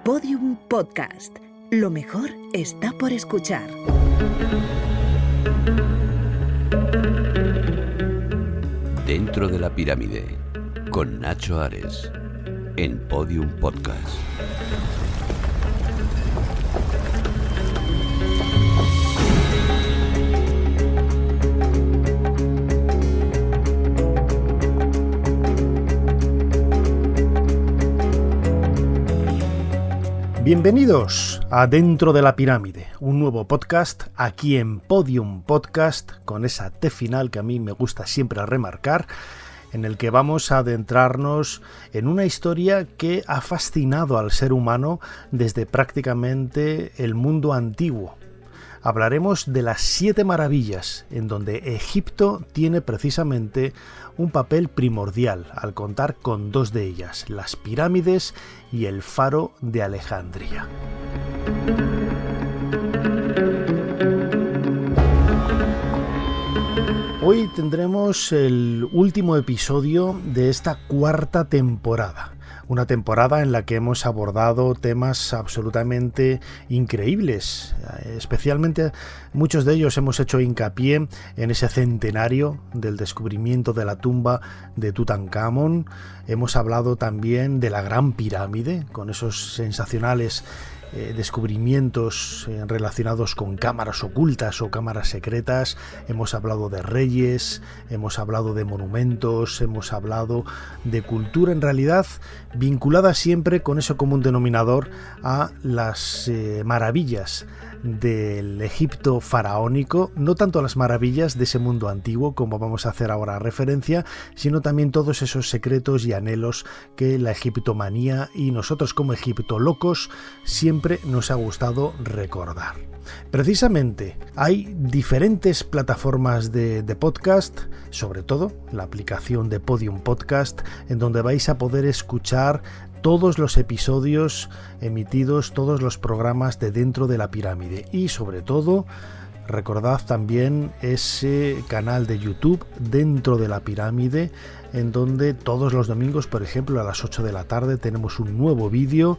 Podium Podcast. Lo mejor está por escuchar. Dentro de la pirámide, con Nacho Ares, en Podium Podcast. Bienvenidos a Dentro de la Pirámide, un nuevo podcast aquí en Podium Podcast, con esa T final que a mí me gusta siempre remarcar, en el que vamos a adentrarnos en una historia que ha fascinado al ser humano desde prácticamente el mundo antiguo. Hablaremos de las 7 maravillas, en donde Egipto tiene precisamente un papel primordial al contar con 2 de ellas, las pirámides y el faro de Alejandría. Hoy tendremos el último episodio de esta 4ª temporada. Una temporada en la que hemos abordado temas absolutamente increíbles. Especialmente muchos de ellos hemos hecho hincapié en ese centenario del descubrimiento de la tumba de Tutankamón. Hemos hablado también de la Gran Pirámide, con esos sensacionales descubrimientos relacionados con cámaras ocultas o cámaras secretas. Hemos hablado de reyes, hemos hablado de monumentos, hemos hablado de cultura en realidad vinculada siempre con ese común denominador a las maravillas del Egipto faraónico, no tanto a las maravillas de ese mundo antiguo como vamos a hacer ahora referencia, sino también todos esos secretos y anhelos que la egiptomanía y nosotros como egiptolocos siempre nos ha gustado recordar. Precisamente hay diferentes plataformas de podcast, sobre todo la aplicación de Podium Podcast, en donde vais a poder escuchar todos los episodios emitidos, todos los programas de Dentro de la Pirámide y sobre todo recordad también ese canal de YouTube Dentro de la Pirámide, en donde todos los domingos, por ejemplo, a las 8 de la tarde tenemos un nuevo vídeo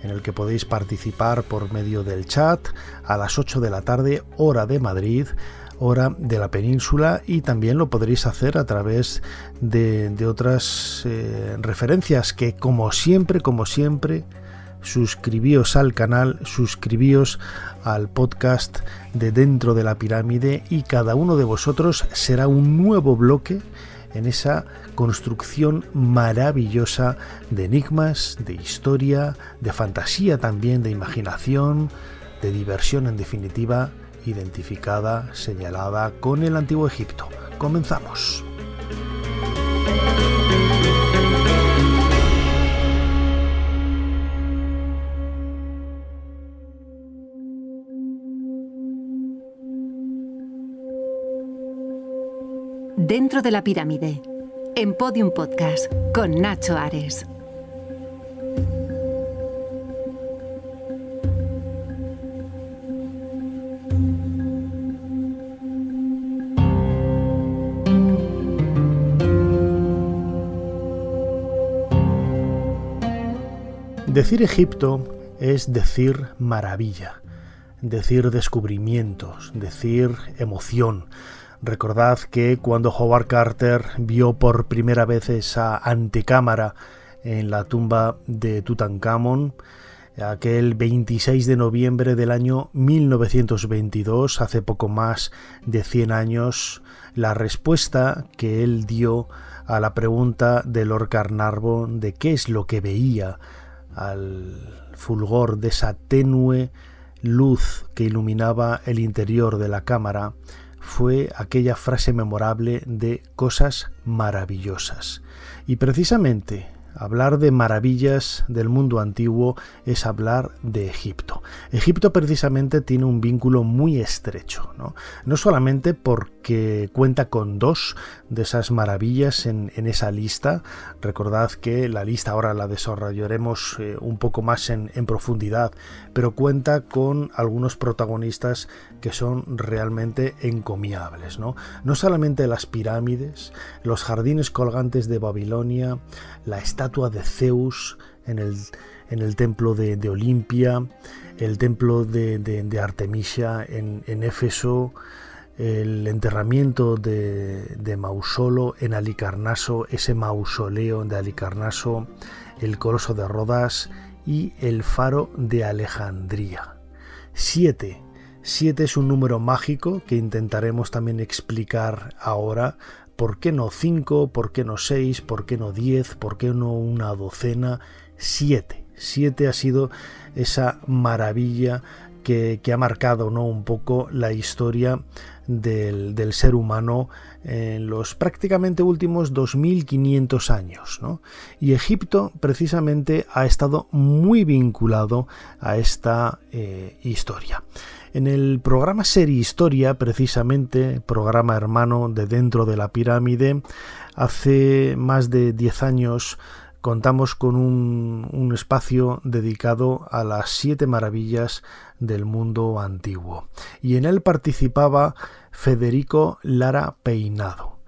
en el que podéis participar por medio del chat a las 8 de la tarde, hora de Madrid, hora de la península, y también lo podréis hacer a través de otras referencias que como siempre, suscribíos al canal, suscribíos al podcast de Dentro de la Pirámide y cada uno de vosotros será un nuevo bloque en esa construcción maravillosa de enigmas, de historia, de fantasía también, de imaginación, de diversión en definitiva, identificada, señalada con el Antiguo Egipto. Comenzamos. Dentro de la Pirámide, en Podium Podcast, con Nacho Ares. Decir Egipto es decir maravilla, decir descubrimientos, decir emoción. Recordad que cuando Howard Carter vio por primera vez esa antecámara en la tumba de Tutankamón, aquel 26 de noviembre del año 1922, hace poco más de 100 años, la respuesta que él dio a la pregunta de Lord Carnarvon de qué es lo que veía al fulgor de esa tenue luz que iluminaba el interior de la cámara, fue aquella frase memorable de cosas maravillosas. Y precisamente hablar de maravillas del mundo antiguo es hablar de Egipto. Egipto precisamente tiene un vínculo muy estrecho, ¿no? Solamente porque cuenta con 2 de esas maravillas en esa lista. Recordad que la lista ahora la desarrollaremos un poco más en profundidad, pero cuenta con algunos protagonistas que son realmente encomiables, ¿no? No solamente las pirámides, los jardines colgantes de Babilonia, la estatua de Zeus en el templo de Olimpia, el templo de Artemisia en Éfeso, el enterramiento de Mausolo en Halicarnaso, ese mausoleo de Halicarnaso, el Coloso de Rodas y el Faro de Alejandría. 7 es un número mágico que intentaremos también explicar ahora. ¿Por qué no 5? ¿Por qué no 6? ¿Por qué no 10? ¿Por qué no una docena? 7 ha sido esa maravilla que ha marcado, ¿no?, un poco la historia del ser humano en los prácticamente últimos 2500 años, ¿no? Y Egipto precisamente ha estado muy vinculado a esta historia. En el programa Serie Historia, precisamente, programa hermano de Dentro de la Pirámide, hace más de 10 años contamos con un espacio dedicado a las 7 maravillas del mundo antiguo. Y en él participaba Federico Lara Peinado,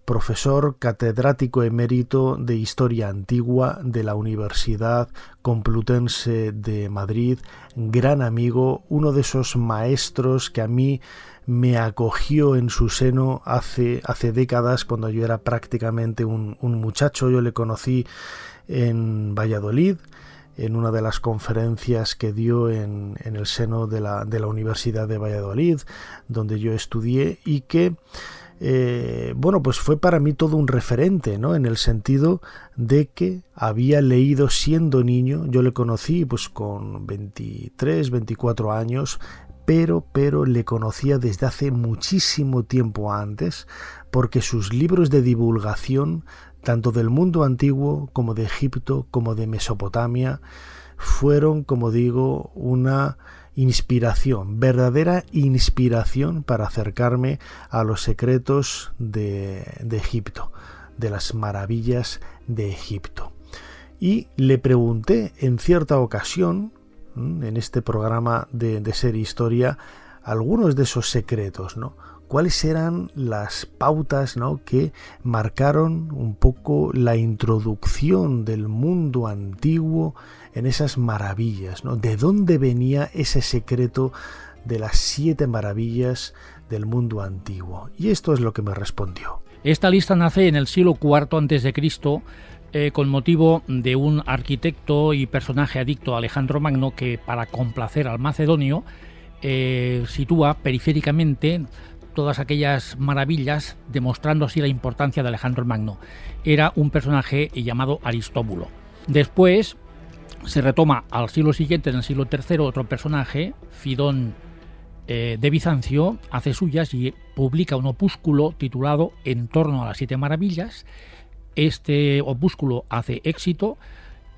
profesor catedrático emérito de Historia Antigua de la Universidad Complutense de Madrid, gran amigo, uno de esos maestros que a mí me acogió en su seno hace décadas, cuando yo era prácticamente un muchacho. Yo le conocí en Valladolid, en una de las conferencias que dio en el seno de la Universidad de Valladolid, donde yo estudié, y que pues fue para mí todo un referente, ¿no?, en el sentido de que había leído siendo niño. Yo le conocí pues con 23, 24 años, pero le conocía desde hace muchísimo tiempo antes, porque sus libros de divulgación, tanto del mundo antiguo como de Egipto, como de Mesopotamia, fueron, como digo, una inspiración, verdadera inspiración para acercarme a los secretos de Egipto, de las maravillas de Egipto. Y le pregunté en cierta ocasión, en este programa de Serie Historia, algunos de esos secretos, ¿no? ¿Cuáles eran las pautas, ¿no?, que marcaron un poco la introducción del mundo antiguo en esas maravillas, ¿no? ¿De dónde venía ese secreto de las 7 maravillas del mundo antiguo? Y esto es lo que me respondió. Esta lista nace en el siglo IV a.C., con motivo de un arquitecto y personaje adicto a Alejandro Magno, que, para complacer al macedonio, sitúa periféricamente todas aquellas maravillas, demostrando así la importancia de Alejandro Magno. Era un personaje llamado Aristóbulo. Después se retoma al siglo siguiente, en el siglo III, otro personaje, Fidón de Bizancio, hace suyas y publica un opúsculo titulado En torno a las 7 maravillas. Este opúsculo hace éxito,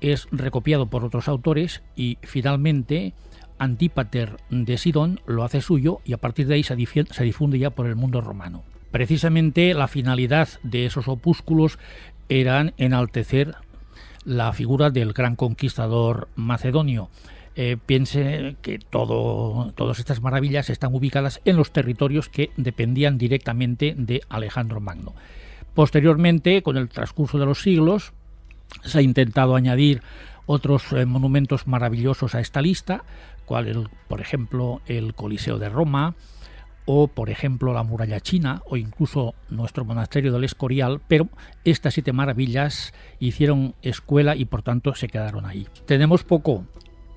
es recopiado por otros autores y finalmente Antípater de Sidón lo hace suyo, y a partir de ahí se difunde ya por el mundo romano. Precisamente la finalidad de esos opúsculos eran enaltecer la figura del gran conquistador macedonio. Piense que todas estas maravillas están ubicadas en los territorios que dependían directamente de Alejandro Magno. Posteriormente, con el transcurso de los siglos, se ha intentado añadir otros monumentos maravillosos a esta lista, por ejemplo, el Coliseo de Roma, o por ejemplo la muralla china, o incluso nuestro monasterio del Escorial, pero estas 7 maravillas hicieron escuela y por tanto se quedaron ahí. Tenemos poco,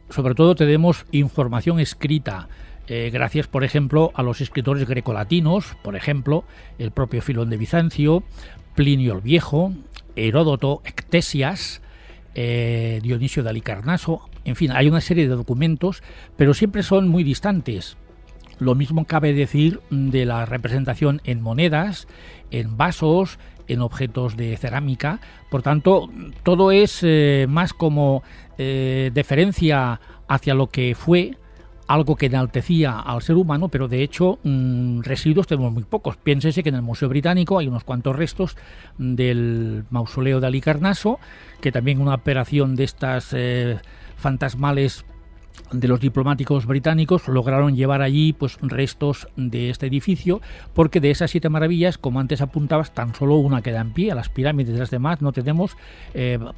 sobre todo tenemos información escrita, gracias por ejemplo a los escritores grecolatinos, por ejemplo el propio Filón de Bizancio, Plinio el Viejo, Heródoto, Ctesias, Dionisio de Halicarnaso. En fin, hay una serie de documentos, pero siempre son muy distantes. Lo mismo cabe decir de la representación en monedas, en vasos, en objetos de cerámica. Por tanto, todo es más como deferencia hacia lo que fue, algo que enaltecía al ser humano, pero de hecho residuos tenemos muy pocos. Piénsese que en el Museo Británico hay unos cuantos restos del mausoleo de Halicarnaso, que también una operación de estas fantasmales de los diplomáticos británicos lograron llevar allí pues restos de este edificio, porque de esas 7 maravillas, como antes apuntabas, tan solo una queda en pie. A las pirámides de las demás no tenemos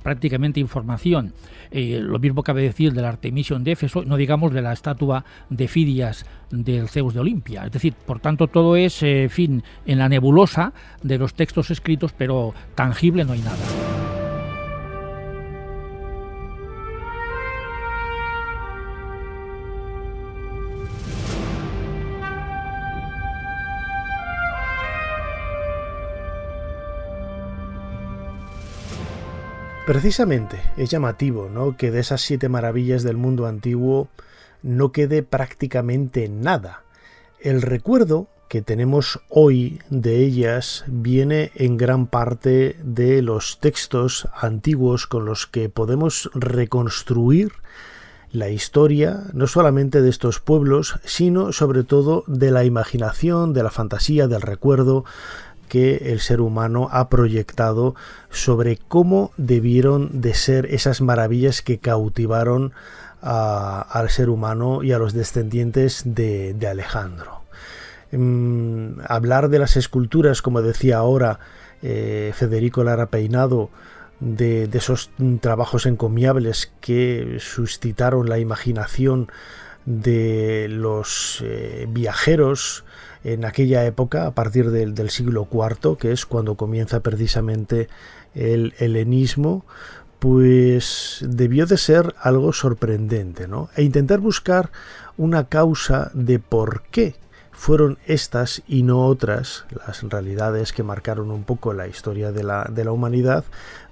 prácticamente información. Lo mismo cabe decir del Artemision de Éfeso, no digamos de la estatua de Fidias del Zeus de Olimpia. Es decir, por tanto, todo es en la nebulosa de los textos escritos, pero tangible no hay nada. Precisamente es llamativo, ¿no?, que de esas 7 maravillas del mundo antiguo no quede prácticamente nada. El recuerdo que tenemos hoy de ellas viene en gran parte de los textos antiguos con los que podemos reconstruir la historia, no solamente de estos pueblos, sino sobre todo de la imaginación, de la fantasía, del recuerdo que el ser humano ha proyectado sobre cómo debieron de ser esas maravillas que cautivaron al ser humano y a los descendientes de Alejandro. Hablar de las esculturas, como decía ahora Federico Lara Peinado, de esos trabajos encomiables que suscitaron la imaginación de los viajeros en aquella época, a partir del siglo IV, que es cuando comienza precisamente el helenismo, pues debió de ser algo sorprendente, ¿no? E intentar buscar una causa de por qué fueron estas y no otras las realidades que marcaron un poco la historia de la humanidad,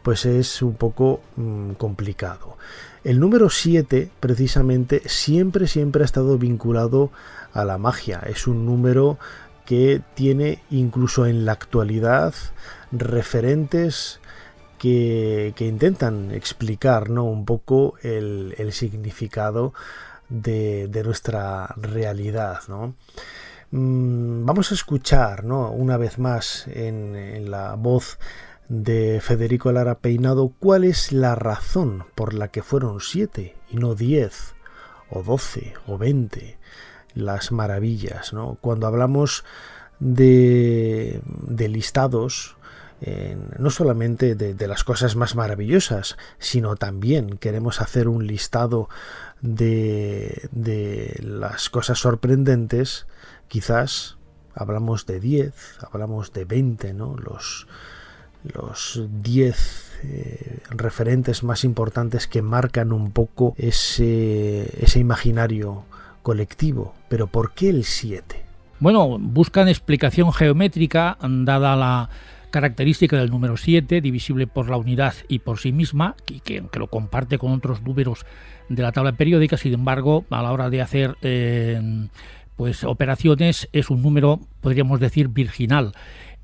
pues es un poco complicado. El número 7, precisamente, siempre ha estado vinculado a la magia. Es un número que tiene incluso en la actualidad referentes que intentan explicar, ¿no?, un poco el significado de nuestra realidad, ¿no? Vamos a escuchar, ¿no?, una vez más en la voz de Federico Lara Peinado cuál es la razón por la que fueron 7 y no 10 o 12 o 20 las maravillas, ¿no? Cuando hablamos de listados, no solamente de las cosas más maravillosas, sino también queremos hacer un listado de las cosas sorprendentes, quizás hablamos de 10, hablamos de 20, ¿no? Los 10 referentes más importantes que marcan un poco ese imaginario colectivo. Pero ¿por qué el 7? Bueno, buscan explicación geométrica dada la característica del número 7, divisible por la unidad y por sí misma, que lo comparte con otros números de la tabla periódica. Sin embargo, a la hora de hacer pues operaciones, es un número, podríamos decir, virginal.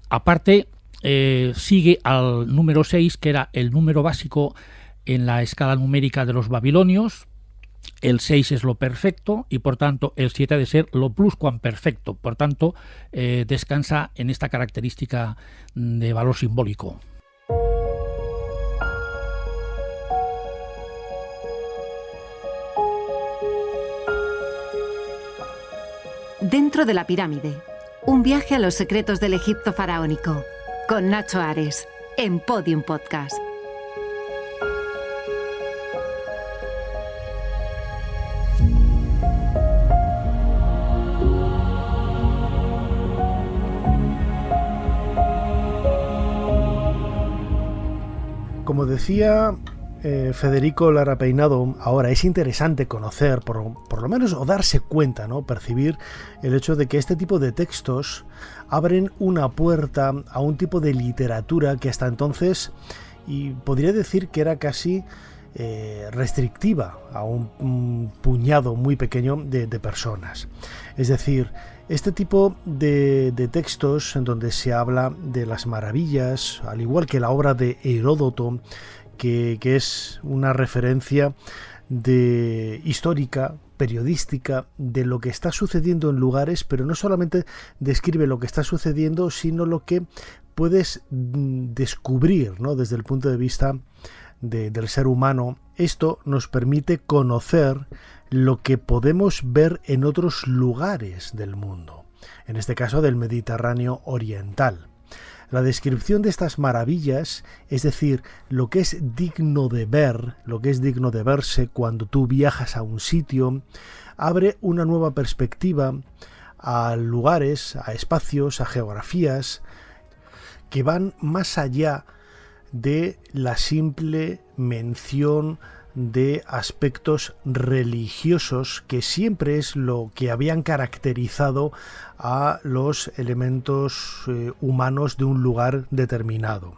Aparte, sigue al número 6, que era el número básico en la escala numérica de los babilonios. El 6 es lo perfecto y por tanto el 7 ha de ser lo pluscuamperfecto. Por tanto, descansa en esta característica de valor simbólico. Dentro de la pirámide, un viaje a los secretos del Egipto faraónico, con Nacho Ares, en Podium Podcast. Como decía Federico Lara Peinado, ahora es interesante conocer, por lo menos, o darse cuenta, ¿no?, percibir el hecho de que este tipo de textos abren una puerta a un tipo de literatura que hasta entonces, y podría decir que era casi restrictiva a un puñado muy pequeño de personas. Es decir, este tipo de textos en donde se habla de las maravillas, al igual que la obra de Heródoto, que es una referencia histórica, periodística, de lo que está sucediendo en lugares, pero no solamente describe lo que está sucediendo, sino lo que puedes descubrir, ¿no?, desde el punto de vista del ser humano. Esto nos permite conocer lo que podemos ver en otros lugares del mundo, en este caso del Mediterráneo oriental. La descripción de estas maravillas, es decir, lo que es digno de ver, lo que es digno de verse cuando tú viajas a un sitio, abre una nueva perspectiva a lugares, a espacios, a geografías que van más allá de la simple mención de aspectos religiosos, que siempre es lo que habían caracterizado a los elementos humanos de un lugar determinado.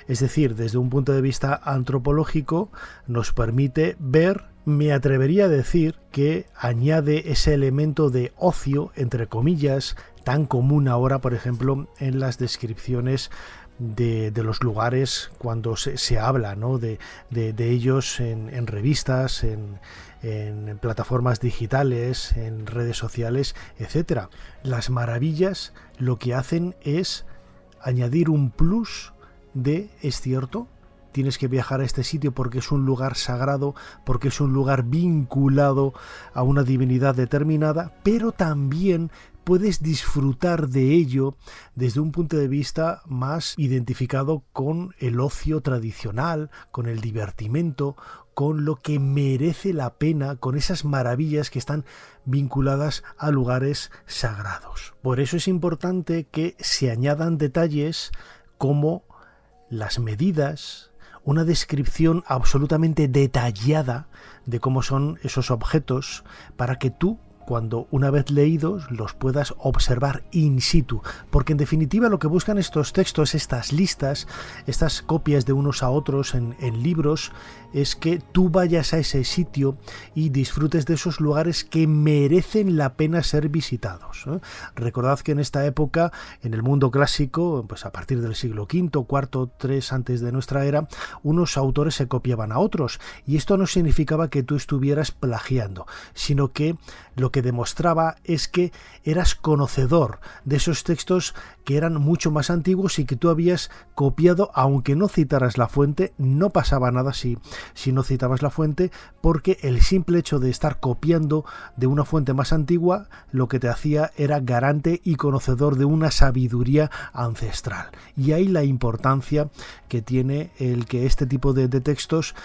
Es decir, desde un punto de vista antropológico nos permite ver, me atrevería a decir que añade ese elemento de ocio, entre comillas, tan común ahora, por ejemplo, en las descripciones de los lugares cuando se habla, ¿no?, de ellos en revistas, en plataformas digitales, en redes sociales, etc. Las maravillas lo que hacen es añadir un plus de, es cierto, tienes que viajar a este sitio porque es un lugar sagrado, porque es un lugar vinculado a una divinidad determinada, pero también puedes disfrutar de ello desde un punto de vista más identificado con el ocio tradicional, con el divertimento, con lo que merece la pena, con esas maravillas que están vinculadas a lugares sagrados. Por eso es importante que se añadan detalles como las medidas, una descripción absolutamente detallada de cómo son esos objetos, para que tú, cuando una vez leídos, los puedas observar in situ, porque en definitiva lo que buscan estos textos, estas listas, estas copias de unos a otros en libros, es que tú vayas a ese sitio y disfrutes de esos lugares que merecen la pena ser visitados, ¿eh? Recordad que en esta época, en el mundo clásico, pues a partir del siglo V, IV, III antes de nuestra era, unos autores se copiaban a otros, y esto no significaba que tú estuvieras plagiando, sino que lo que demostraba es que eras conocedor de esos textos que eran mucho más antiguos y que tú habías copiado, aunque no citaras la fuente. No pasaba nada si no citabas la fuente, porque el simple hecho de estar copiando de una fuente más antigua lo que te hacía era garante y conocedor de una sabiduría ancestral. Y ahí la importancia que tiene el que este tipo de textos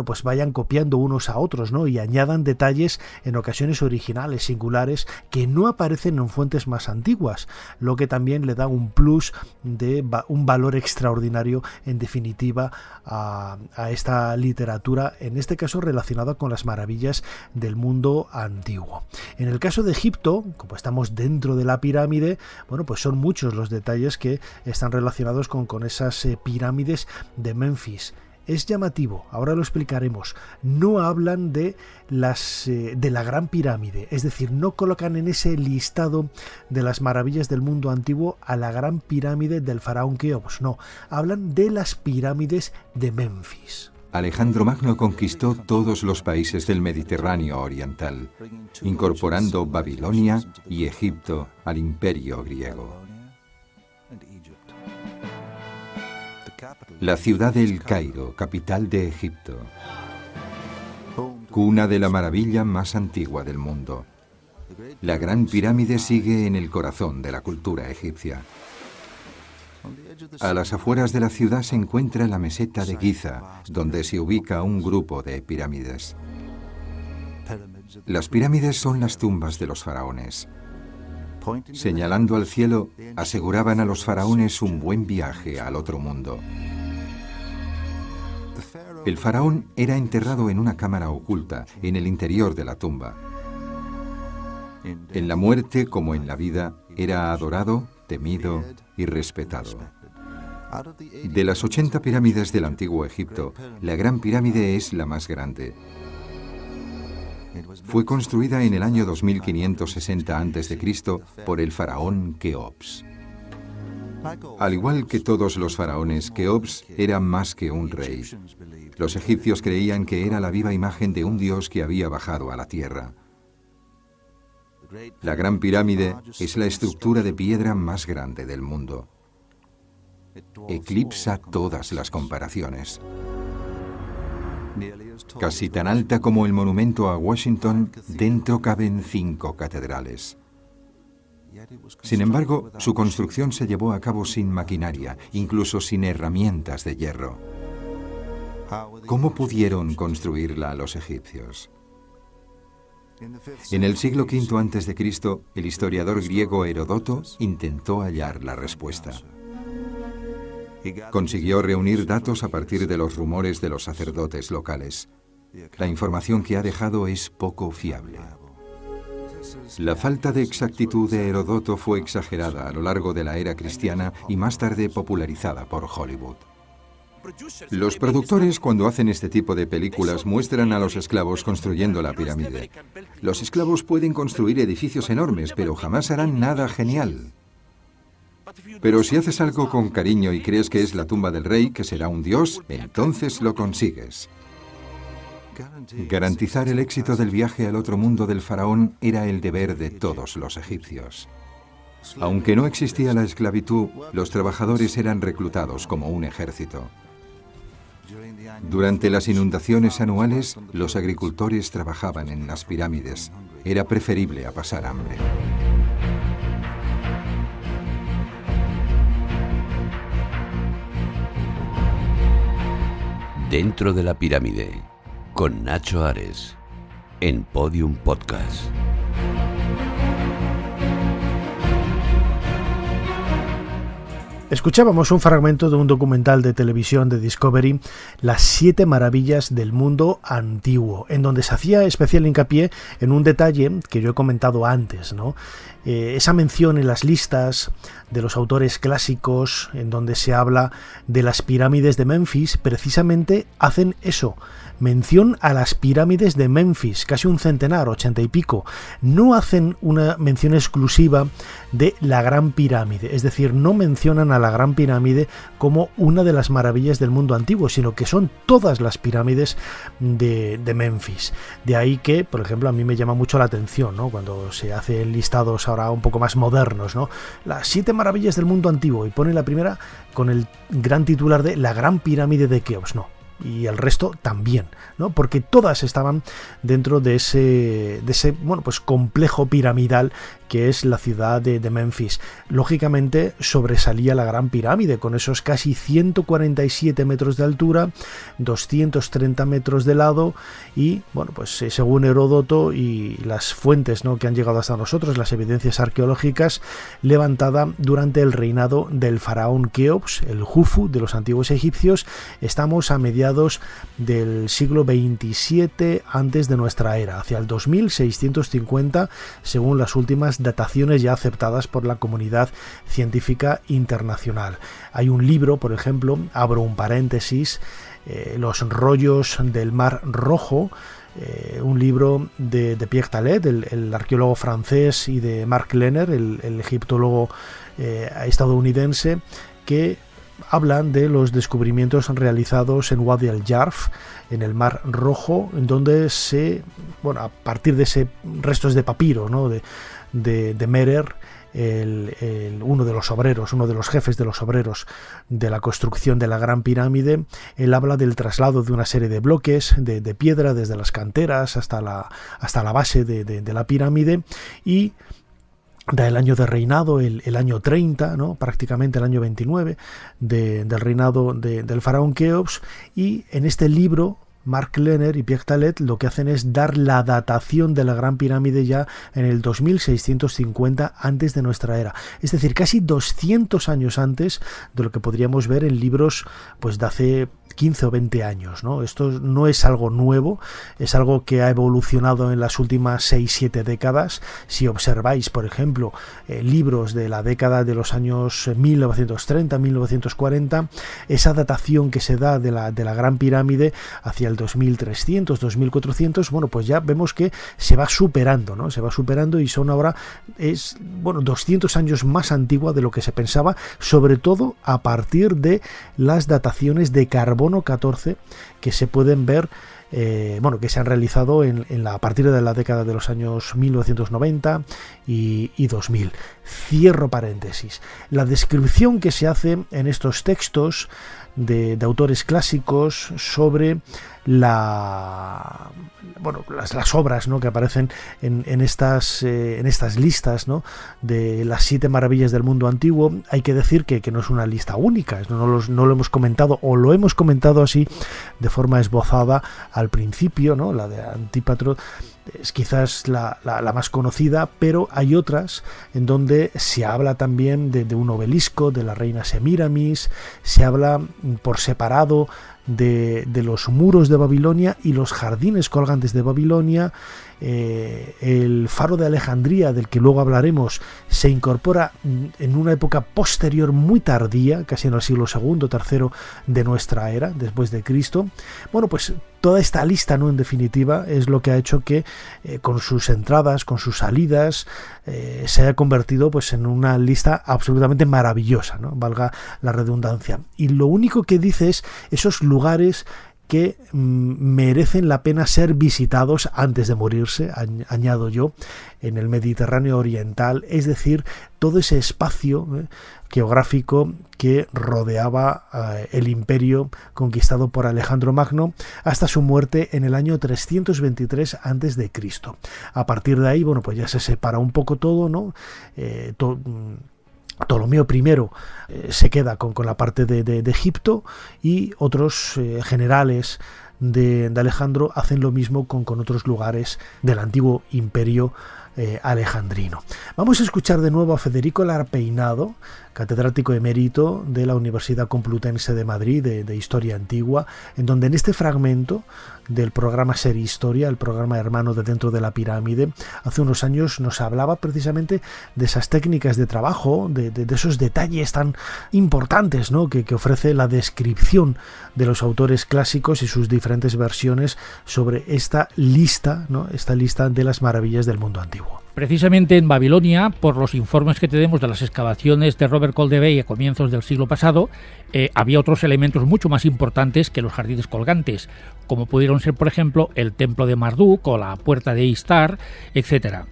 pues vayan copiando unos a otros, ¿no?, y añadan detalles en ocasiones originales, singulares, que no aparecen en fuentes más antiguas, lo que también le da un plus de un valor extraordinario, en definitiva, a esta literatura, en este caso relacionada con las maravillas del mundo antiguo. En el caso de Egipto, como estamos dentro de la pirámide, bueno, pues son muchos los detalles que están relacionados con esas pirámides de Menfis. Es llamativo, ahora lo explicaremos, no hablan de la Gran Pirámide, es decir, no colocan en ese listado de las maravillas del mundo antiguo a la Gran Pirámide del faraón Keops, no, hablan de las pirámides de Menfis. Alejandro Magno conquistó todos los países del Mediterráneo oriental, incorporando Babilonia y Egipto al imperio griego. La ciudad de El Cairo, capital de Egipto, cuna de la maravilla más antigua del mundo. La Gran Pirámide sigue en el corazón de la cultura egipcia. A las afueras de la ciudad se encuentra la meseta de Giza, donde se ubica un grupo de pirámides. Las pirámides son las tumbas de los faraones. Señalando al cielo, aseguraban a los faraones un buen viaje al otro mundo. El faraón era enterrado en una cámara oculta, en el interior de la tumba. En la muerte, como en la vida, era adorado, temido y respetado. De las 80 pirámides del antiguo Egipto, la Gran Pirámide es la más grande. Fue construida en el año 2560 a.C. por el faraón Keops. Al igual que todos los faraones, Keops era más que un rey. Los egipcios creían que era la viva imagen de un dios que había bajado a la tierra. La Gran Pirámide es la estructura de piedra más grande del mundo. Eclipsa todas las comparaciones. Casi tan alta como el monumento a Washington, dentro caben 5 catedrales. Sin embargo, su construcción se llevó a cabo sin maquinaria, incluso sin herramientas de hierro. ¿Cómo pudieron construirla los egipcios? En el siglo V a.C., el historiador griego Heródoto intentó hallar la respuesta. Consiguió reunir datos a partir de los rumores de los sacerdotes locales. La información que ha dejado es poco fiable. La falta de exactitud de Heródoto fue exagerada a lo largo de la era cristiana y más tarde popularizada por Hollywood. Los productores, cuando hacen este tipo de películas, muestran a los esclavos construyendo la pirámide. Los esclavos pueden construir edificios enormes, pero jamás harán nada genial. Pero si haces algo con cariño y crees que es la tumba del rey, que será un dios, entonces lo consigues. Garantizar el éxito del viaje al otro mundo del faraón era el deber de todos los egipcios. Aunque no existía la esclavitud, los trabajadores eran reclutados como un ejército. Durante las inundaciones anuales, los agricultores trabajaban en las pirámides. Era preferible a pasar hambre. Dentro de la pirámide, con Nacho Ares, en Podium Podcast. Escuchábamos un fragmento de un documental de televisión de Discovery, Las 7 maravillas del mundo antiguo, en donde se hacía especial hincapié en un detalle que yo he comentado antes, ¿no? Esa mención en las listas de los autores clásicos, en donde se habla de las pirámides de Memphis, precisamente hacen eso, mención a las pirámides de Memphis, casi un centenar, 80 y pico. No hacen una mención exclusiva de la Gran Pirámide, es decir, no mencionan a la Gran Pirámide como una de las maravillas del mundo antiguo, sino que son todas las pirámides de Memphis. De ahí que, por ejemplo, a mí me llama mucho la atención, ¿no?, cuando se hacen listados ahora un poco más modernos, ¿no?, las 7 maravillas del mundo antiguo, y pone la primera con el gran titular de la Gran Pirámide de Keops, no. Y el resto también, ¿no? Porque todas estaban dentro de ese bueno, pues complejo piramidal que es la ciudad de Memphis. Lógicamente sobresalía la Gran Pirámide con esos casi 147 metros de altura, 230 metros de lado y, bueno, pues según Heródoto y las fuentes, ¿no?, que han llegado hasta nosotros, las evidencias arqueológicas, levantada durante el reinado del faraón Keops, el Jufu de los antiguos egipcios. Estamos a mediados del siglo XXVII antes de nuestra era, hacia el 2650, según las últimas dataciones ya aceptadas por la comunidad científica internacional. Hay un libro, por ejemplo, abro un paréntesis, Los rollos del Mar Rojo, un libro de Pierre Talet, el arqueólogo francés, y de Mark Lehner, el egiptólogo estadounidense, que hablan de los descubrimientos realizados en Wadi al-Jarf, en el Mar Rojo, en donde a partir de ese restos de papiro, ¿no?, de Merer, uno de los obreros, uno de los jefes de los obreros de la construcción de la Gran Pirámide, él habla del traslado de una serie de bloques de piedra desde las canteras hasta la base de la pirámide, y da el año de reinado, el año 30, ¿no?, prácticamente el año 29 del reinado del faraón Keops. Y en este libro Mark Lehner y Pierre Talet lo que hacen es dar la datación de la Gran Pirámide ya en el 2650 antes de nuestra era, es decir, casi 200 años antes de lo que podríamos ver en libros pues de hace 15 o 20 años, ¿no? Esto no es algo nuevo, es algo que ha evolucionado en las últimas 6-7 décadas. Si observáis, por ejemplo, libros de la década de los años 1930, 1940, esa datación que se da de la Gran Pirámide hacia el 2300, 2400, bueno, pues ya vemos que se va superando, ¿no? Se va superando y son ahora, 200 años más antigua de lo que se pensaba, sobre todo a partir de las dataciones de carbono 14 que se pueden ver que se han realizado a partir de la década de los años 1990 y 2000. Cierro paréntesis. La descripción que se hace en estos textos de autores clásicos sobre las obras, ¿no?, que aparecen en estas listas, ¿no?, de las 7 maravillas del mundo antiguo. Hay que decir que no es una lista única, no lo hemos comentado, o lo hemos comentado así de forma esbozada al principio, ¿no? La de Antípatro es quizás la más conocida, pero hay otras en donde se habla también de un obelisco, de la reina Semíramis, se habla por separado de los muros de Babilonia y los jardines colgantes de Babilonia. El faro de Alejandría, del que luego hablaremos, se incorpora en una época posterior muy tardía, casi en el siglo II, III de nuestra era, después de Cristo. Bueno, pues toda esta lista, ¿no?, en definitiva, es lo que ha hecho que con sus entradas, con sus salidas, se haya convertido pues en una lista absolutamente maravillosa, ¿no?, valga la redundancia. Y lo único que dice es esos lugares que merecen la pena ser visitados antes de morirse, añado yo, en el Mediterráneo oriental, es decir, todo ese espacio geográfico que rodeaba el imperio conquistado por Alejandro Magno hasta su muerte en el año 323 a.C. A partir de ahí, bueno, pues ya se separa un poco todo, ¿no? Ptolomeo I se queda con la parte de Egipto, y otros generales de Alejandro hacen lo mismo con otros lugares del antiguo imperio alejandrino. Vamos a escuchar de nuevo a Federico Larpeinado, catedrático emérito de la Universidad Complutense de Madrid de Historia Antigua, en donde en este fragmento del programa Ser Historia, el programa hermano de Dentro de la Pirámide, hace unos años nos hablaba precisamente de esas técnicas de trabajo, de esos detalles tan importantes, ¿no?, que ofrece la descripción de los autores clásicos y sus diferentes versiones sobre esta lista, ¿no?, esta lista de las maravillas del mundo antiguo. Precisamente en Babilonia, por los informes que tenemos de las excavaciones de Robert Koldewey a comienzos del siglo pasado, había otros elementos mucho más importantes que los jardines colgantes, como pudieron ser, por ejemplo, el templo de Marduk o la puerta de Istar, etc.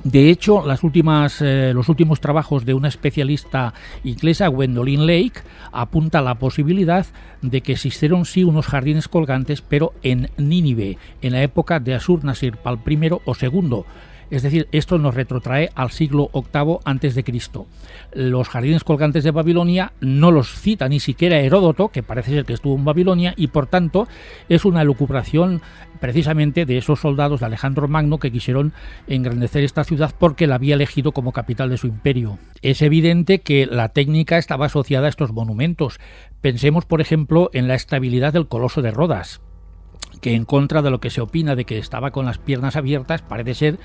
De hecho, los últimos trabajos de una especialista inglesa, Gwendolyn Lake, apunta a la posibilidad de que existieron sí unos jardines colgantes, pero en Nínive, en la época de Ashurnasirpal I o II. Es decir, esto nos retrotrae al siglo VIII a.C. Los jardines colgantes de Babilonia no los cita ni siquiera Heródoto, que parece ser que estuvo en Babilonia, y por tanto es una elucubración precisamente de esos soldados de Alejandro Magno que quisieron engrandecer esta ciudad porque la había elegido como capital de su imperio. Es evidente que la técnica estaba asociada a estos monumentos. Pensemos, por ejemplo, en la estabilidad del Coloso de Rodas, que en contra de lo que se opina de que estaba con las piernas abiertas, parece ser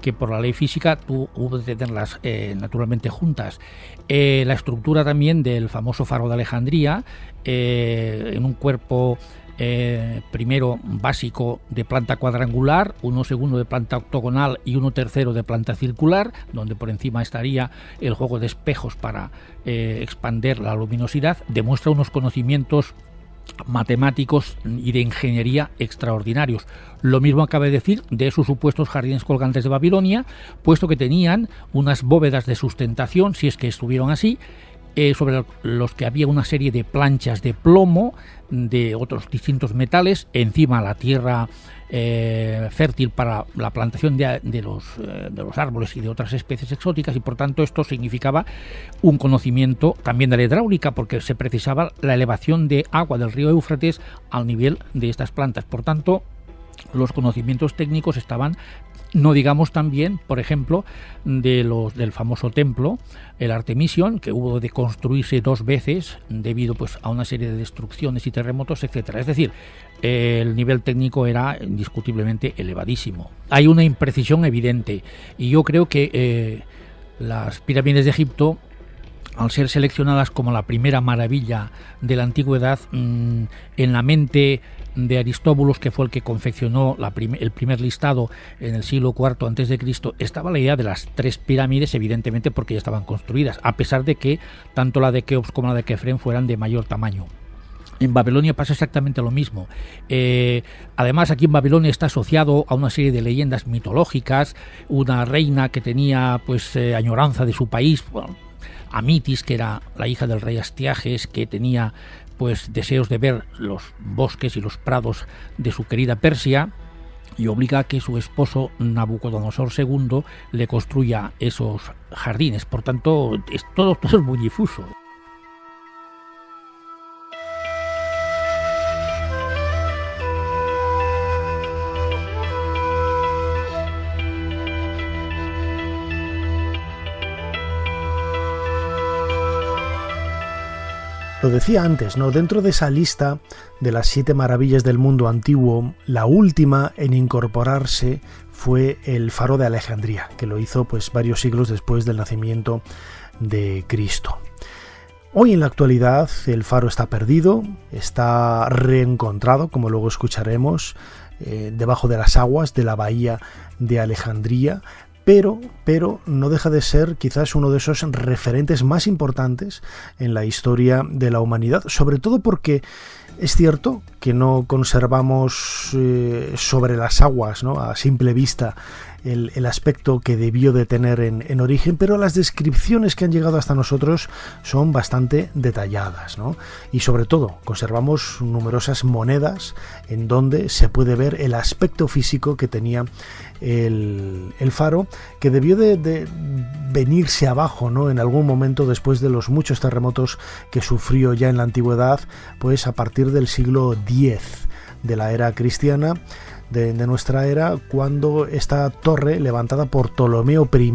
que por la ley física hubo de tenerlas naturalmente juntas. La estructura también del famoso faro de Alejandría, en un cuerpo primero básico de planta cuadrangular, uno segundo de planta octogonal y uno tercero de planta circular, donde por encima estaría el juego de espejos para expander la luminosidad, demuestra unos conocimientos matemáticos y de ingeniería extraordinarios. Lo mismo cabe decir de sus supuestos jardines colgantes de Babilonia, puesto que tenían unas bóvedas de sustentación, si es que estuvieron así, sobre los que había una serie de planchas de plomo, de otros distintos metales, encima la tierra fértil para la plantación de los árboles y de otras especies exóticas, y por tanto esto significaba un conocimiento también de la hidráulica, porque se precisaba la elevación de agua del río Éufrates al nivel de estas plantas. Por tanto, los conocimientos técnicos estaban, no digamos también, por ejemplo, del famoso templo, el Artemision, que hubo de construirse 2 veces debido pues a una serie de destrucciones y terremotos, etcétera. Es decir, el nivel técnico era indiscutiblemente elevadísimo. Hay una imprecisión evidente, y yo creo que las pirámides de Egipto, al ser seleccionadas como la primera maravilla de la antigüedad, en la mente de Aristóbulos, que fue el que confeccionó el primer listado en el siglo IV a.C., estaba la idea de las 3 pirámides, evidentemente porque ya estaban construidas, a pesar de que tanto la de Keops como la de Kefren fueran de mayor tamaño. En Babilonia pasa exactamente lo mismo. Además, aquí en Babilonia está asociado a una serie de leyendas mitológicas. Una reina que tenía añoranza de su país, Amitis, que era la hija del rey Astiages, que tenía deseos de ver los bosques y los prados de su querida Persia, y obliga a que su esposo Nabucodonosor II le construya esos jardines. Por tanto, todo es muy difuso. Lo decía antes, ¿no? Dentro de esa lista de las 7 maravillas del mundo antiguo, la última en incorporarse fue el Faro de Alejandría, que lo hizo varios siglos después del nacimiento de Cristo. Hoy en la actualidad el faro está perdido, está reencontrado, como luego escucharemos, debajo de las aguas de la bahía de Alejandría, pero no deja de ser quizás uno de esos referentes más importantes en la historia de la humanidad, sobre todo porque es cierto que no conservamos sobre las aguas, ¿no?, a simple vista el aspecto que debió de tener en origen, pero las descripciones que han llegado hasta nosotros son bastante detalladas, ¿no? Y sobre todo conservamos numerosas monedas en donde se puede ver el aspecto físico que tenía el faro, que debió de venirse abajo, ¿no?, en algún momento después de los muchos terremotos que sufrió ya en la antigüedad, a partir del siglo X de la era cristiana, de nuestra era, cuando esta torre levantada por Ptolomeo I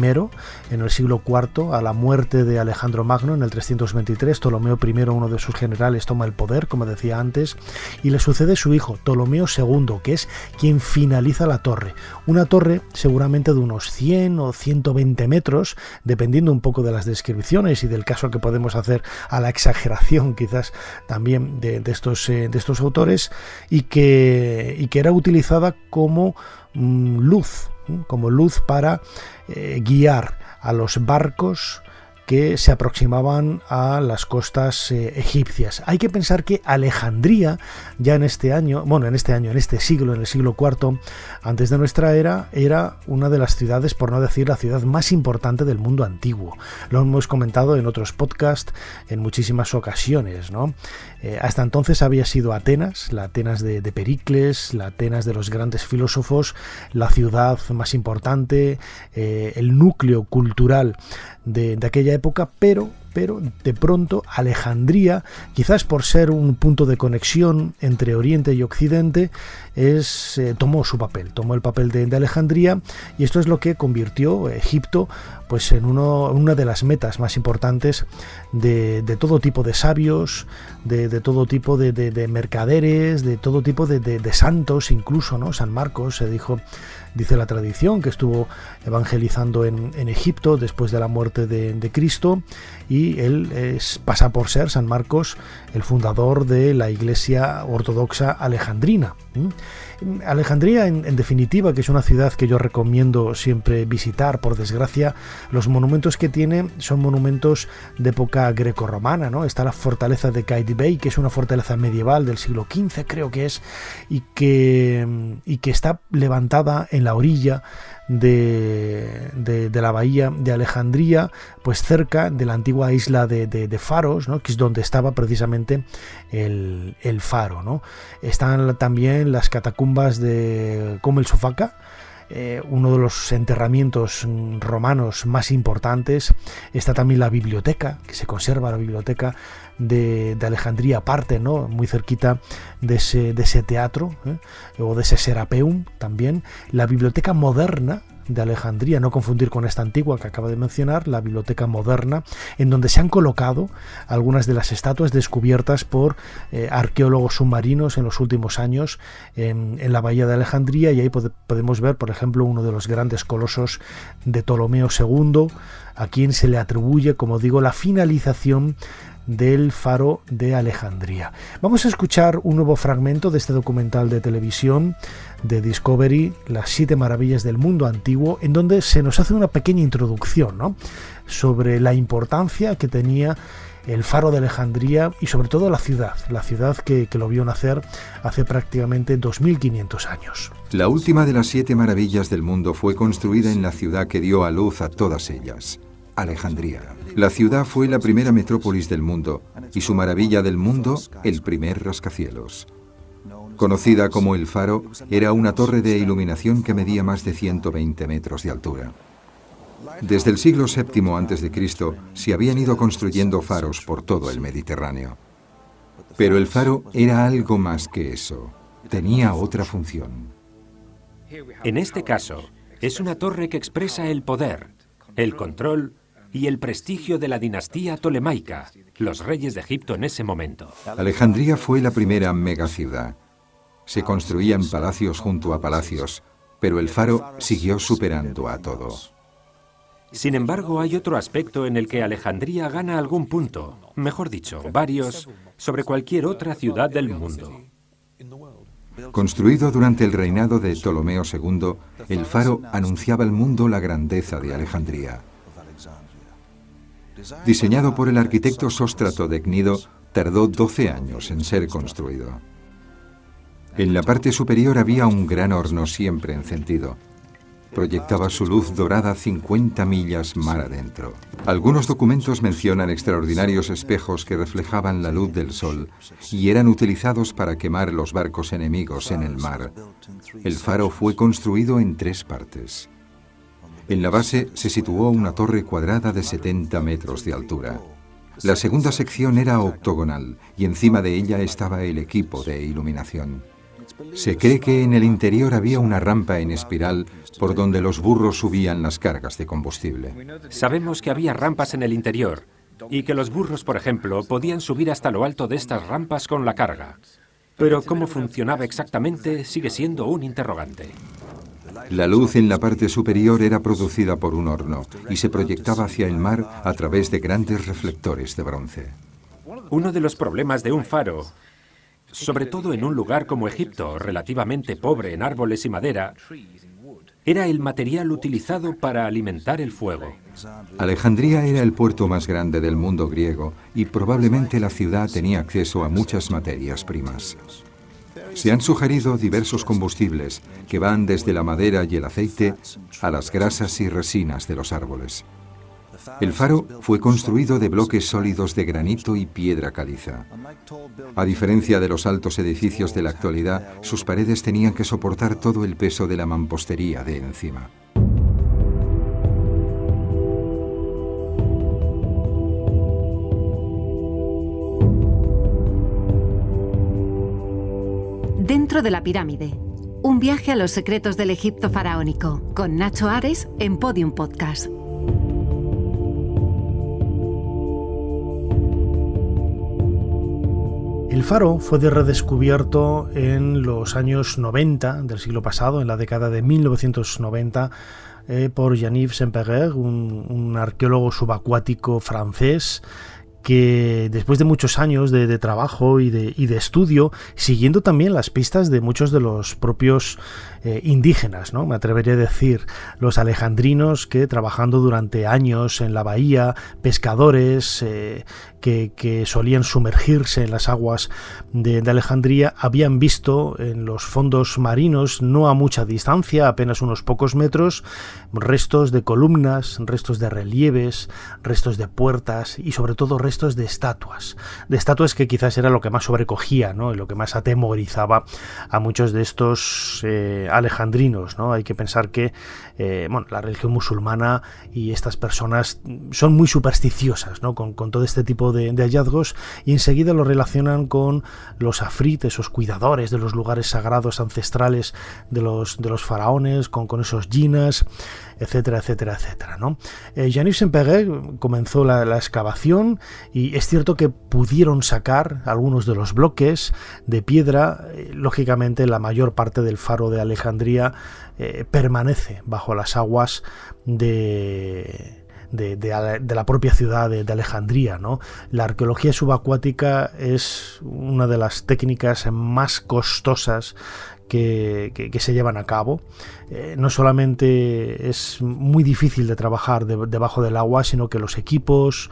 en el siglo IV, a la muerte de Alejandro Magno en el 323, Ptolomeo I, uno de sus generales, toma el poder, como decía antes, y le sucede su hijo, Ptolomeo II, que es quien finaliza la torre. Una torre seguramente de unos 100 o 120 metros, dependiendo un poco de las descripciones y del caso que podemos hacer a la exageración quizás también de estos autores, y que era utilizada como luz para guiar a los barcos que se aproximaban a las costas egipcias. Hay que pensar que Alejandría, ya en este siglo, en el siglo IV antes de nuestra era, era una de las ciudades, por no decir la ciudad más importante del mundo antiguo. Lo hemos comentado en otros podcasts en muchísimas ocasiones, ¿no? Hasta entonces había sido Atenas, la Atenas de Pericles, la Atenas de los grandes filósofos, la ciudad más importante, el núcleo cultural de aquella época, pero de pronto Alejandría, quizás por ser un punto de conexión entre Oriente y Occidente, tomó el papel de Alejandría, y esto es lo que convirtió Egipto en una de las metas más importantes de todo tipo de sabios, de todo tipo de mercaderes, de todo tipo de santos, incluso, ¿no? San Marcos dice la tradición que estuvo evangelizando en Egipto después de la muerte de Cristo, y él pasa por ser, San Marcos, el fundador de la Iglesia Ortodoxa alejandrina. Alejandría, en definitiva, que es una ciudad que yo recomiendo siempre visitar. Por desgracia, los monumentos que tiene son monumentos de época grecorromana, ¿no? Está la fortaleza de Qaid Bey, que es una fortaleza medieval del siglo XV, creo que es, y que está levantada en la orilla de la bahía de Alejandría, cerca de la antigua isla de Faros, ¿no?, que es donde estaba precisamente el faro, ¿no? Están también las catacumbas de Kom el Sofaka, uno de los enterramientos romanos más importantes. Está también la biblioteca, que se conserva, la biblioteca de Alejandría aparte, ¿no?, muy cerquita de ese teatro, o de ese Serapeum también. La biblioteca moderna de Alejandría, no confundir con esta antigua que acabo de mencionar, la biblioteca moderna, en donde se han colocado algunas de las estatuas descubiertas por arqueólogos submarinos en los últimos años en la bahía de Alejandría, y ahí podemos ver, por ejemplo, uno de los grandes colosos de Ptolomeo II, a quien se le atribuye, como digo, la finalización del faro de Alejandría. Vamos a escuchar un nuevo fragmento de este documental de televisión de Discovery, Las 7 maravillas del mundo antiguo, en donde se nos hace una pequeña introducción, ¿no?, sobre la importancia que tenía el faro de Alejandría y sobre todo la ciudad que lo vio nacer hace prácticamente 2500 años. La última de las 7 maravillas del mundo fue construida en la ciudad que dio a luz a todas ellas, Alejandría. La ciudad fue la primera metrópolis del mundo y su maravilla del mundo, el primer rascacielos. Conocida como el Faro, era una torre de iluminación que medía más de 120 metros de altura. Desde el siglo VII a.C. se habían ido construyendo faros por todo el Mediterráneo. Pero el faro era algo más que eso. Tenía otra función. En este caso, es una torre que expresa el poder, el control y el prestigio de la dinastía tolemaica, los reyes de Egipto en ese momento. Alejandría fue la primera megaciudad. Se construían palacios junto a palacios, pero el faro siguió superando a todo. Sin embargo, hay otro aspecto en el que Alejandría gana algún punto, mejor dicho, varios, sobre cualquier otra ciudad del mundo. Construido durante el reinado de Ptolomeo II, el faro anunciaba al mundo la grandeza de Alejandría. Diseñado por el arquitecto Sóstrato de Cnido, tardó 12 años en ser construido. En la parte superior había un gran horno siempre encendido. Proyectaba su luz dorada 50 millas mar adentro. Algunos documentos mencionan extraordinarios espejos que reflejaban la luz del sol y eran utilizados para quemar los barcos enemigos en el mar. El faro fue construido en 3 partes. En la base se situó una torre cuadrada de 70 metros de altura. La segunda sección era octogonal y encima de ella estaba el equipo de iluminación. Se cree que en el interior había una rampa en espiral por donde los burros subían las cargas de combustible. Sabemos que había rampas en el interior y que los burros, por ejemplo, podían subir hasta lo alto de estas rampas con la carga. Pero cómo funcionaba exactamente sigue siendo un interrogante. La luz en la parte superior era producida por un horno y se proyectaba hacia el mar a través de grandes reflectores de bronce. Uno de los problemas de un faro, sobre todo en un lugar como Egipto, relativamente pobre en árboles y madera, era el material utilizado para alimentar el fuego. Alejandría era el puerto más grande del mundo griego y probablemente la ciudad tenía acceso a muchas materias primas. Se han sugerido diversos combustibles que van desde la madera y el aceite a las grasas y resinas de los árboles. El faro fue construido de bloques sólidos de granito y piedra caliza. A diferencia de los altos edificios de la actualidad, sus paredes tenían que soportar todo el peso de la mampostería de encima. Dentro de la pirámide, un viaje a los secretos del Egipto faraónico, con Nacho Ares en Podium Podcast. El faro fue redescubierto en los años 90 del siglo pasado, en la década de 1990, por Yaniv Semperer, un arqueólogo subacuático francés, que después de muchos años de trabajo y de estudio, siguiendo también las pistas de muchos de los propios indígenas, ¿no? Me atrevería a decir, los alejandrinos que trabajando durante años en la bahía, pescadores que solían sumergirse en las aguas de Alejandría, habían visto en los fondos marinos, no a mucha distancia, apenas unos pocos metros, restos de columnas, restos de relieves, restos de puertas y sobre todo restos de estatuas que quizás era lo que más sobrecogía, ¿no? Y lo que más atemorizaba a muchos de estos alejandrinos, ¿no? Hay que pensar que la religión musulmana y estas personas son muy supersticiosas, ¿no? con todo este tipo de hallazgos, y enseguida lo relacionan con los afrit, esos cuidadores de los lugares sagrados ancestrales de los faraones, con esos jinas, etcétera, etcétera, etcétera, ¿no? Yaniv Semperer comenzó la excavación y es cierto que pudieron sacar algunos de los bloques de piedra. Lógicamente la mayor parte del faro de Alejandría permanece bajo las aguas de la propia ciudad de Alejandría, ¿no? La arqueología subacuática es una de las técnicas más costosas que se llevan a cabo. No solamente es muy difícil de trabajar debajo del agua, sino que los equipos,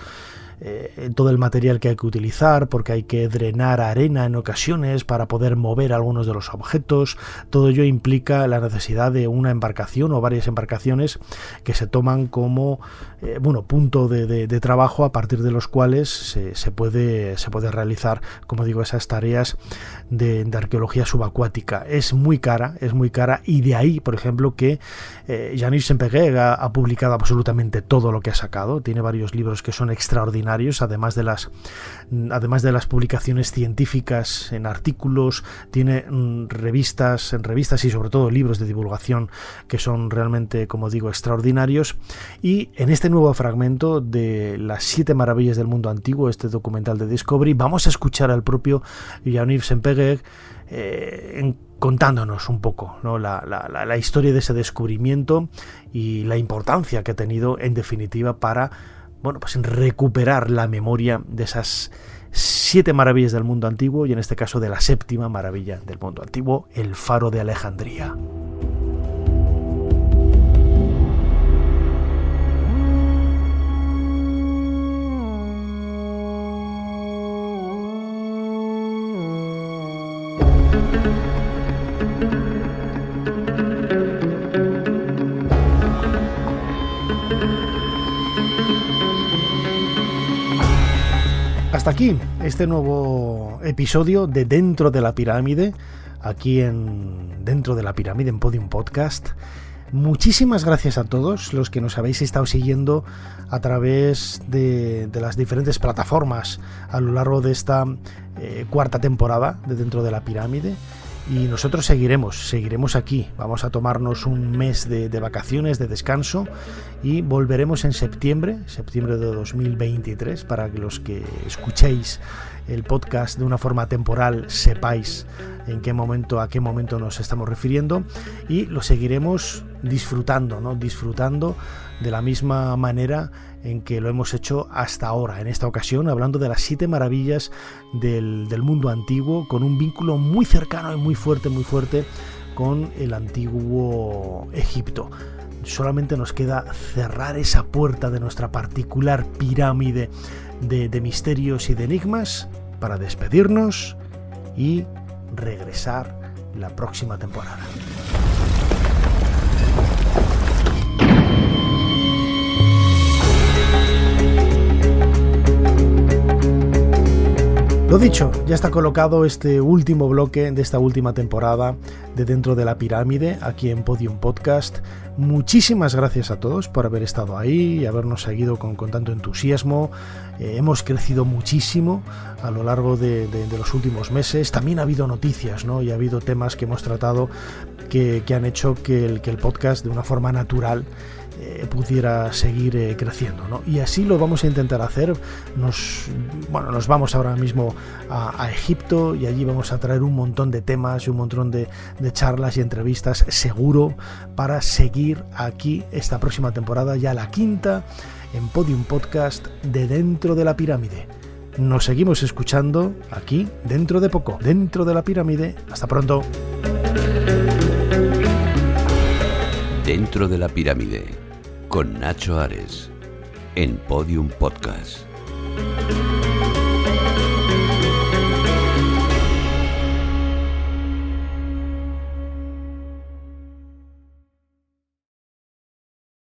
todo el material que hay que utilizar, porque hay que drenar arena en ocasiones para poder mover algunos de los objetos. Todo ello implica la necesidad de una embarcación o varias embarcaciones que se toman como punto de trabajo, a partir de los cuales se puede realizar, como digo, esas tareas de arqueología subacuática. Es muy cara, y de ahí, por ejemplo, que Jean-Yves Saint-Péguègue ha publicado absolutamente todo lo que ha sacado. Tiene varios libros que son extraordinarios, además de las publicaciones científicas en artículos. Tiene revistas y sobre todo libros de divulgación que son realmente, como digo, extraordinarios. Y en este nuevo fragmento de las 7 maravillas del mundo antiguo, este documental de Discovery, vamos a escuchar al propio Jean-Yves Saint-Péguègue contándonos un poco, ¿no?, la historia de ese descubrimiento y la importancia que ha tenido, en definitiva, para recuperar la memoria de esas 7 maravillas del mundo antiguo, y en este caso de la 7ª maravilla del mundo antiguo, el Faro de Alejandría. Hasta aquí este nuevo episodio de Dentro de la Pirámide, aquí Dentro de la Pirámide, en Podium Podcast. Muchísimas gracias a todos los que nos habéis estado siguiendo a través de las diferentes plataformas a lo largo de esta 4ª temporada de Dentro de la Pirámide. Y nosotros seguiremos aquí. Vamos a tomarnos un mes de vacaciones, de descanso, y volveremos en septiembre de 2023, para que los que escuchéis el podcast de una forma temporal sepáis a qué momento nos estamos refiriendo, y lo seguiremos disfrutando de la misma manera en que lo hemos hecho hasta ahora, en esta ocasión hablando de las 7 maravillas del mundo antiguo, con un vínculo muy cercano y muy fuerte con el antiguo Egipto. Solamente nos queda cerrar esa puerta de nuestra particular pirámide de misterios y de enigmas para despedirnos y regresar la próxima temporada. Lo dicho, ya está colocado este último bloque de esta última temporada de Dentro de la Pirámide, aquí en Podium Podcast. Muchísimas gracias a todos por haber estado ahí y habernos seguido con tanto entusiasmo. Hemos crecido muchísimo a lo largo de los últimos meses. También ha habido noticias, ¿no? Y ha habido temas que hemos tratado que han hecho que el podcast, de una forma natural, pudiera seguir creciendo, ¿no? Y así lo vamos a intentar hacer. Nos vamos ahora mismo a Egipto, y allí vamos a traer un montón de temas y un montón de charlas y entrevistas, seguro, para seguir aquí esta próxima temporada, ya la 5ª, en Podium Podcast de Dentro de la Pirámide. Nos seguimos escuchando aquí dentro de poco, Dentro de la Pirámide. Hasta pronto. Dentro de la Pirámide, con Nacho Ares, en Podium Podcast.